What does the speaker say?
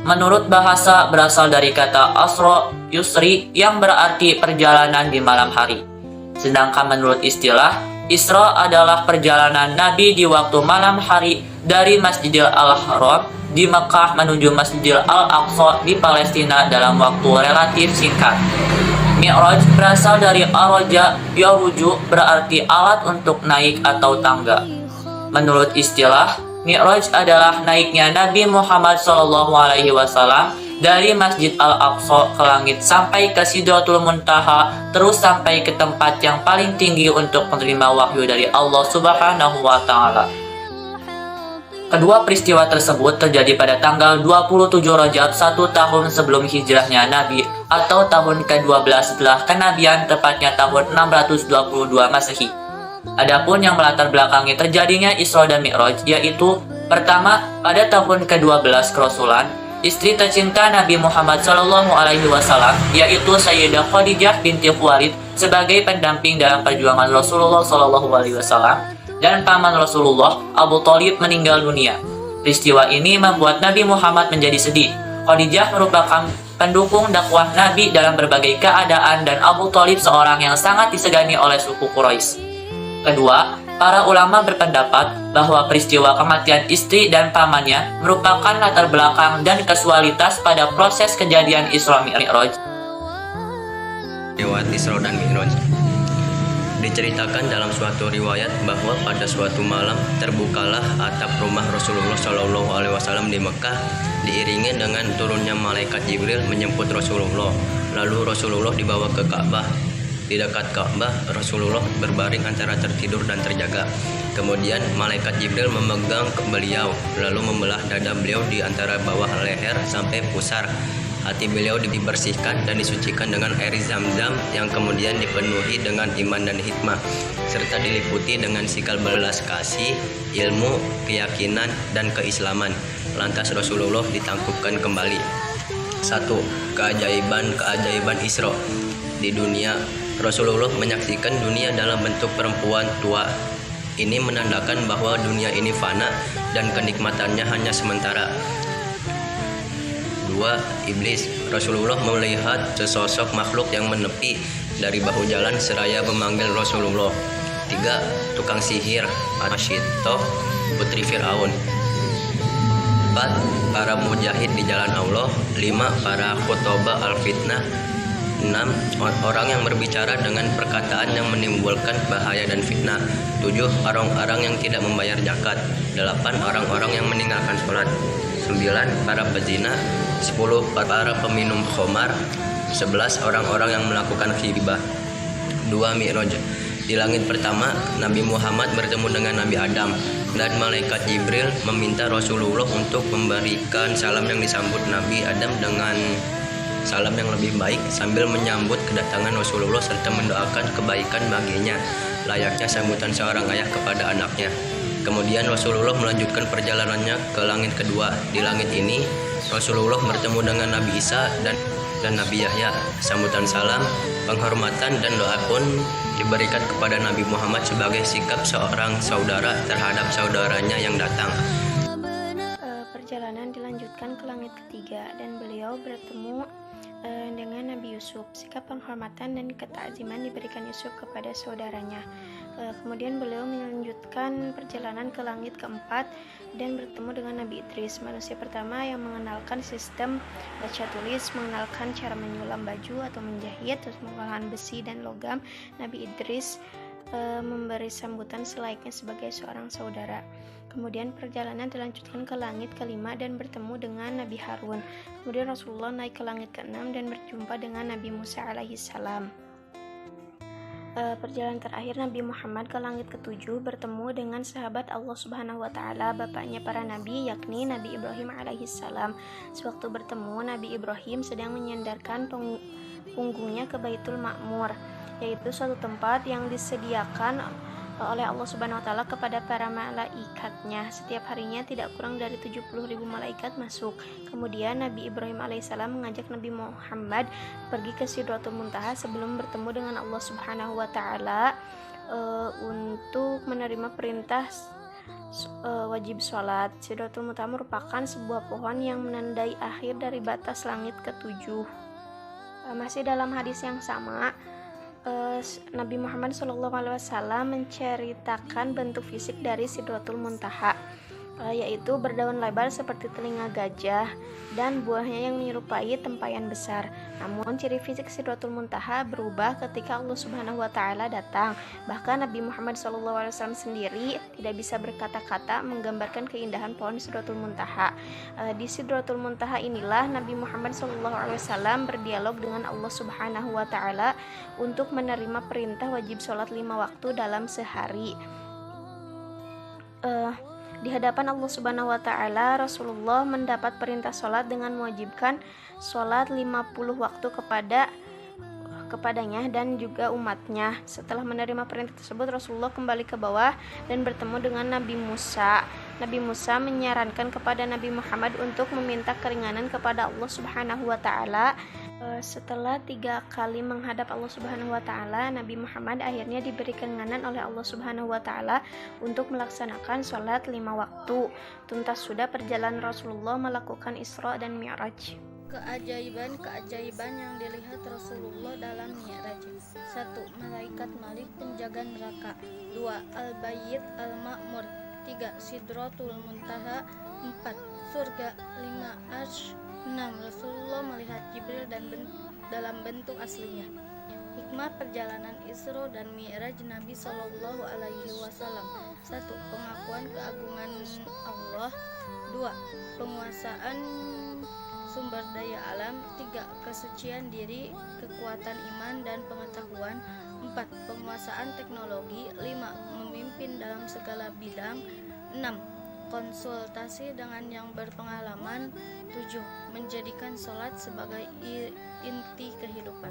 Menurut bahasa berasal dari kata asro yusri yang berarti perjalanan di malam hari. Sedangkan menurut istilah, Isra adalah perjalanan Nabi di waktu malam hari dari Masjidil Al-Haram di Mekah menuju Masjidil Al-Aqsa di Palestina dalam waktu relatif singkat. Mi'raj berasal dari araja yaruju berarti alat untuk naik atau tangga. Menurut istilah, Mi'raj adalah naiknya Nabi Muhammad SAW dari Masjid Al-Aqsa ke langit sampai ke Sidratul Muntaha, terus sampai ke tempat yang paling tinggi untuk menerima wahyu dari Allah Subhanahu wa Ta'ala. Kedua peristiwa tersebut terjadi pada tanggal 27 Rajab 1 tahun sebelum hijrahnya Nabi atau tahun ke-12 setelah kenabian, tepatnya tahun 622 Masehi. Adapun yang melatar belakangi terjadinya Isra dan Mi'raj yaitu pertama, pada tahun ke-12 kerasulan, istri tercinta Nabi Muhammad SAW yaitu Sayyidah Khadijah binti Khuwailid sebagai pendamping dalam perjuangan Rasulullah SAW dan paman Rasulullah Abu Thalib meninggal dunia. Peristiwa ini membuat Nabi Muhammad menjadi sedih. Khadijah merupakan pendukung dakwah Nabi dalam berbagai keadaan dan Abu Thalib seorang yang sangat disegani oleh suku Quraisy. Kedua, para ulama berpendapat bahwa peristiwa kematian istri dan pamannya merupakan latar belakang dan kasualitas pada proses kejadian Isra Mi'raj. Riwayat Isra dan Mi'raj. Diceritakan dalam suatu riwayat bahwa pada suatu malam terbukalah atap rumah Rasulullah SAW di Mekah diiringi dengan turunnya malaikat Jibril menjemput Rasulullah. Lalu Rasulullah dibawa ke Ka'bah. Di dekat Ka'bah, Rasulullah berbaring antara tertidur dan terjaga. Kemudian malaikat Jibril memegang beliau, lalu membelah dada beliau di antara bawah leher sampai pusar. Hati beliau dibersihkan dan disucikan dengan air zam-zam yang kemudian dipenuhi dengan iman dan hikmah, serta diliputi dengan sikap belas kasih, ilmu, keyakinan, dan keislaman. Lantas Rasulullah ditangkupkan kembali. 1. Keajaiban Isra. Di dunia, Rasulullah menyaksikan dunia dalam bentuk perempuan tua. Ini menandakan bahwa dunia ini fana dan kenikmatannya hanya sementara. 2. Iblis. Rasulullah melihat sesosok makhluk yang menepi dari bahu jalan seraya memanggil Rasulullah. 3. Tukang sihir Asyittoh, putri Fir'aun. 4. Para mujahid di jalan Allah. 5. Para khutbah al-fitnah. 6. Orang yang berbicara dengan perkataan yang menimbulkan bahaya dan fitnah. 7. Orang-orang yang tidak membayar zakat. 8. Orang-orang yang meninggalkan sholat. 9. Para pezina. 10. Para peminum khamar. 11. Orang-orang yang melakukan ghibah. 2. Mi'raj. Di langit pertama, Nabi Muhammad bertemu dengan Nabi Adam dan malaikat Jibril meminta Rasulullah untuk memberikan salam yang disambut Nabi Adam dengan salam yang lebih baik sambil menyambut kedatangan Rasulullah serta mendoakan kebaikan baginya, layaknya sambutan seorang ayah kepada anaknya. Kemudian Rasulullah melanjutkan perjalanannya ke langit kedua. Di langit ini, Rasulullah bertemu dengan Nabi Isa dan Nabi Yahya. Sambutan salam, penghormatan dan doa pun diberikan kepada Nabi Muhammad sebagai sikap seorang saudara terhadap saudaranya yang datang. Perjalanan dilanjutkan ke langit ketiga dan beliau bertemu dengan Nabi Yusuf. Sikap penghormatan dan ketakziman diberikan Yusuf kepada saudaranya. Kemudian beliau melanjutkan perjalanan ke langit keempat dan bertemu dengan Nabi Idris, manusia pertama yang mengenalkan sistem baca tulis, mengenalkan cara menyulam baju atau menjahit, terus mengolahan besi dan logam. Nabi Idris memberi sambutan selayaknya sebagai seorang saudara. Kemudian perjalanan dilanjutkan ke langit kelima dan bertemu dengan Nabi Harun. Kemudian Rasulullah naik ke langit keenam dan berjumpa dengan Nabi Musa alaihissalam. Perjalanan terakhir Nabi Muhammad ke langit ketujuh bertemu dengan sahabat Allah Subhanahu wa Ta'ala, bapaknya para nabi, yakni Nabi Ibrahim alaihissalam. Sewaktu bertemu, Nabi Ibrahim sedang menyandarkan punggungnya ke Baitul Ma'mur, yaitu suatu tempat yang disediakan oleh Allah Subhanahu wa Ta'ala kepada para malaikatnya. Setiap harinya tidak kurang dari 70.000 malaikat masuk. Kemudian Nabi Ibrahim alaihissalam mengajak Nabi Muhammad pergi ke Sidratul Muntaha sebelum bertemu dengan Allah Subhanahu wa Ta'ala untuk menerima perintah wajib sholat. Sidratul Muntaha merupakan sebuah pohon yang menandai akhir dari batas langit ketujuh. Masih dalam hadis yang sama, Nabi Muhammad SAW menceritakan bentuk fisik dari Sidratul Muntaha, yaitu berdaun lebar seperti telinga gajah dan buahnya yang menyerupai tempayan besar. Namun ciri fisik Sidratul Muntaha berubah ketika Allah Subhanahu wa taala datang. Bahkan Nabi Muhammad SAW sendiri tidak bisa berkata-kata menggambarkan keindahan pohon Sidratul Muntaha. Di Sidratul Muntaha inilah Nabi Muhammad SAW berdialog dengan Allah Subhanahu wa taala untuk menerima perintah wajib sholat 5 waktu dalam sehari. Di hadapan Allah Subhanahu wa taala, Rasulullah mendapat perintah sholat dengan mewajibkan sholat 50 waktu kepadanya dan juga umatnya. Setelah menerima perintah tersebut, Rasulullah kembali ke bawah dan bertemu dengan Nabi Musa. Nabi Musa menyarankan kepada Nabi Muhammad untuk meminta keringanan kepada Allah Subhanahu wa taala. Setelah 3 kali menghadap Allah Subhanahu wa taala, Nabi Muhammad akhirnya diberi keringanan oleh Allah Subhanahu wa taala untuk melaksanakan sholat 5 waktu. Tuntas sudah perjalanan Rasulullah melakukan Isra dan Mi'raj. Keajaiban yang dilihat Rasulullah dalam Mi'raj. 1. Malaikat Malik penjaga neraka. 2. Al-Bayt Al-Ma'mur. 3. Sidratul Muntaha. 4. Surga. 5. Arsy. 6. Rasulullah melihat Jibril dalam bentuk aslinya. Hikmah perjalanan Isra dan Mi'raj Nabi Shallallahu Alaihi Wasallam. 1. Pengakuan keagungan Allah. 2. Penguasaan sumber daya alam. 3. Kesucian diri, kekuatan iman dan pengetahuan. 4. Penguasaan teknologi. 5. Memimpin dalam segala bidang. 6. Konsultasi dengan yang berpengalaman. 7. Menjadikan sholat sebagai inti kehidupan.